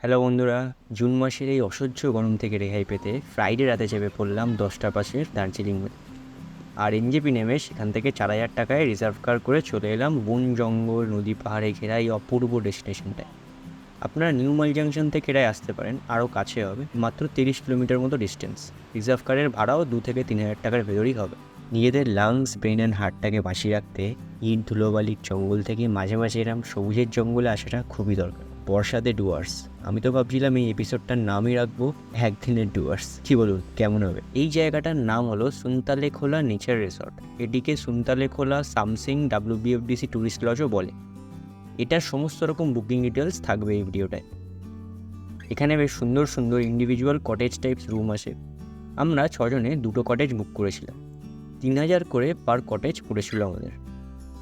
Hello বন্ধুরা, June মাসের এই অসহ্য গরম থেকে রেহাই পেতে ফ্রাইডে রাতে চেপে পড়লাম 10টা পাশের দার্জিলিং মেলে। আর এনজেপি নেমে সেখান থেকে 4,000 টাকায় রিজার্ভ কার করে চলে এলাম বন জঙ্গল নদী পাহাড়ে ঘেরা এই অপূর্ব ডেস্টিনেশনটায়। আপনারা নিউ মাল জাংশন থেকে এরাই আসতে পারেন, আরও কাছে হবে, মাত্র 30 কিলোমিটার মতো ডিস্টেন্স। রিজার্ভ কারের ভাড়াও 2 থেকে 3,000 টাকার ভেতরেই হবে। নিজেদের লাংস, ব্রেন অ্যান্ড হার্টটাকে বাঁচিয়ে রাখতে ইট ধুলোবালির জঙ্গল থেকে মাঝে মাঝে এরম সবুজের জঙ্গলে আসাটা খুবই দরকার। বর্ষাতে ডুয়ার্স, আমি তো ভাবছিলাম এই এপিসোডটার নামই রাখবো একদিনের ডুয়ার্স। কি বলুন, কেমন হবে? এই জায়গাটার নাম হলো সুনতালেখোলা নেচার রিসর্ট। এটিকে সুনতালেখোলা সামসিং WBFDC ট্যুরিস্ট লজও বলে। এটার সমস্ত রকম বুকিং ডিটেলস থাকবে এই ভিডিওটায়। এখানে বেশ সুন্দর সুন্দর ইন্ডিভিজুয়াল কটেজ টাইপস রুম আসে। আমরা 6 জনে 2টো কটেজ বুক করেছিলাম। 3,000 করে পার কটেজ পড়েছিল আমাদের।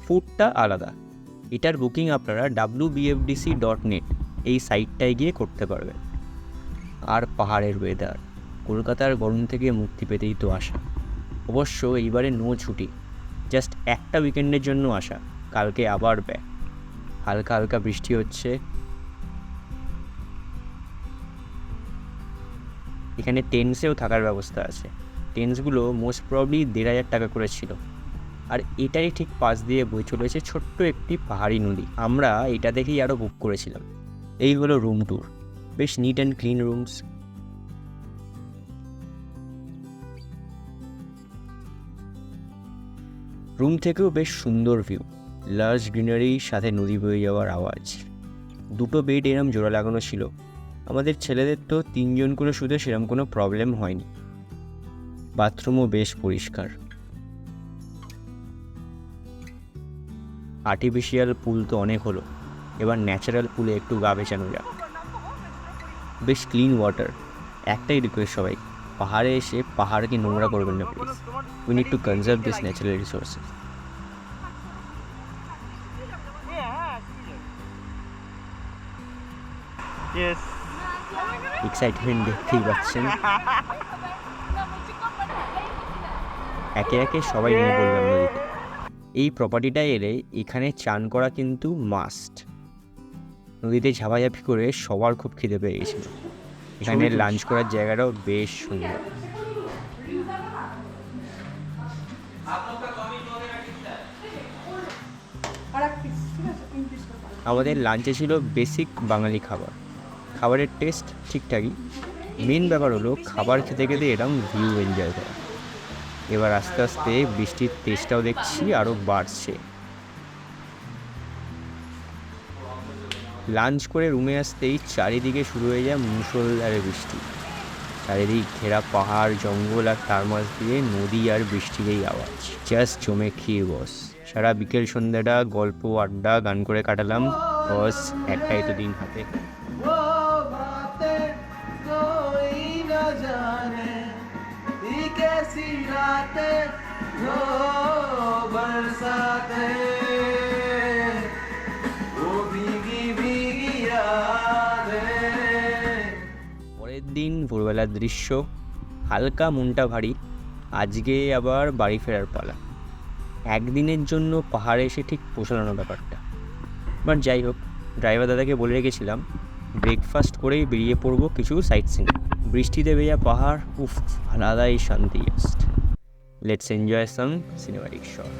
ফুডটা আলাদা। এটার বুকিং আপনারা WBFDC.net এই সাইটটায় গিয়ে করতে পারবেন। আর পাহাড়ের ওয়েদার, কলকাতার গরম থেকে মুক্তি পেতেই তো আসা। অবশ্য এইবারে নো ছুটি, জাস্ট একটা উইকেন্ডের জন্য আসা, কালকে আবার ব্যাক। হালকা হালকা বৃষ্টি হচ্ছে। এখানে টেন্টসেও থাকার ব্যবস্থা আছে। টেন্টসগুলো মোস্ট প্রবলি 1,500 টাকা করে ছিল। আর এটাই ঠিক পাশ দিয়ে বয়ে চলেছে ছোট্ট একটি পাহাড়ি নদী। আমরা এটা দেখেই আরও বুক করেছিলাম। এই হলো রুম ট্যুর। বেশ neat and clean rooms. Room থেকেও বেশ সুন্দর ভিউ, লার্জ গ্রিনারির সাথে নদী বয়ে যাওয়ার আওয়াজ। 2টো বেড এরম জোড়া লাগানো ছিল। আমাদের ছেলেদের তো 3জন করে শুতে সেরকম কোনো প্রবলেম হয়নি। বাথরুমও বেশ পরিষ্কার। আর্টিফিশিয়াল পুল তো অনেক হলো, এবার ন্যাচারাল পুলে একটু গা ভেজানো যাক। বেশ ক্লিন ওয়াটার। একটাই রিকোয়েস্ট সবাই, পাহাড়ে এসে পাহাড়কে নোংরা করবেন না please. We need to conserve this natural resources. Excitement দেখতেই পাচ্ছেন। একে একে সবাই নিয়ে বললাম নদীতে। এই প্রপার্টিটায় এলে এখানে চান করা কিন্তু মাস্ট। নদীতে ঝাপাঝাপি করে সবার খুব খিদে পেয়ে গেছিল। এখানে লাঞ্চ করার জায়গাটাও বেশ সুন্দর। আমাদের লাঞ্চে ছিল বেসিক বাঙালি খাবার। খাবারের টেস্ট ঠিকঠাকই। মেন ব্যাপার হলো খাবার খেতে খেতে এরকম ভিউ এনজয় করা। এবার আস্তে আস্তে বৃষ্টির টেস্টটাও দেখছি আরও বাড়ছে। লাঞ্চ করে রুমে আসতেই চারিদিকে শুরু হয়ে যায় মুষলধারে বৃষ্টি। চারিদিক ঘেরা পাহাড় জঙ্গল, আর তার মাঝ দিয়ে নদী আর বৃষ্টির এই আওয়াজ জাস্ট জমে ক্ষীর বস। সারা বিকেল সন্ধ্যাটা গল্প আড্ডা গান করে কাটালাম। বস একটাই তো দিন হাতে। পরের দিন ভোরবেলার দৃশ্য, হালকা মনটা ভারী। আজকে আবার বাড়ি ফেরার পালা। একদিনের জন্য পাহাড়ে এসে ঠিক পোষানো ব্যাপারটা। বাট যাই হোক, ড্রাইভার দাদাকে বলে রেখেছিলাম ব্রেকফাস্ট করেই বেরিয়ে পড়বো কিছু সাইট সিন। বৃষ্টিতে ভেজা পাহাড়, উফ, আলাদাই শান্তি। Just let's enjoy some cinematic shot.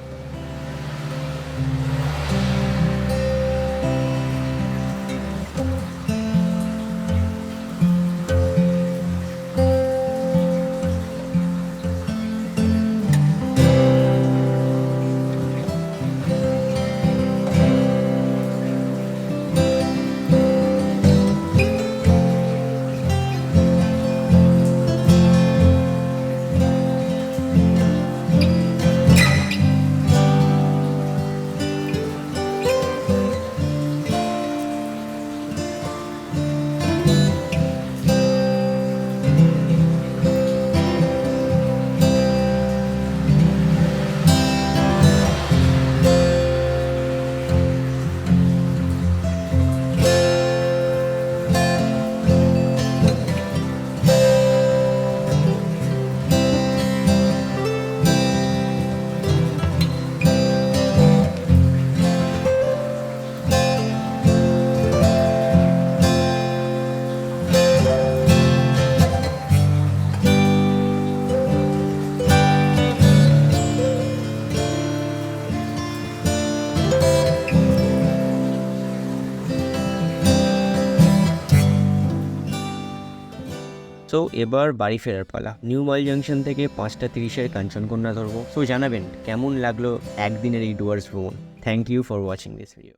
So এবার বাড়ি ফেরার পালা। নিউ মাইল জাংশন থেকে 5:30 কাঞ্চনকন্যা ধরবো। সো জানাবেন কেমন লাগলো একদিনের এই ডুয়ার্স ভ্রমণ। Thank you for watching this video.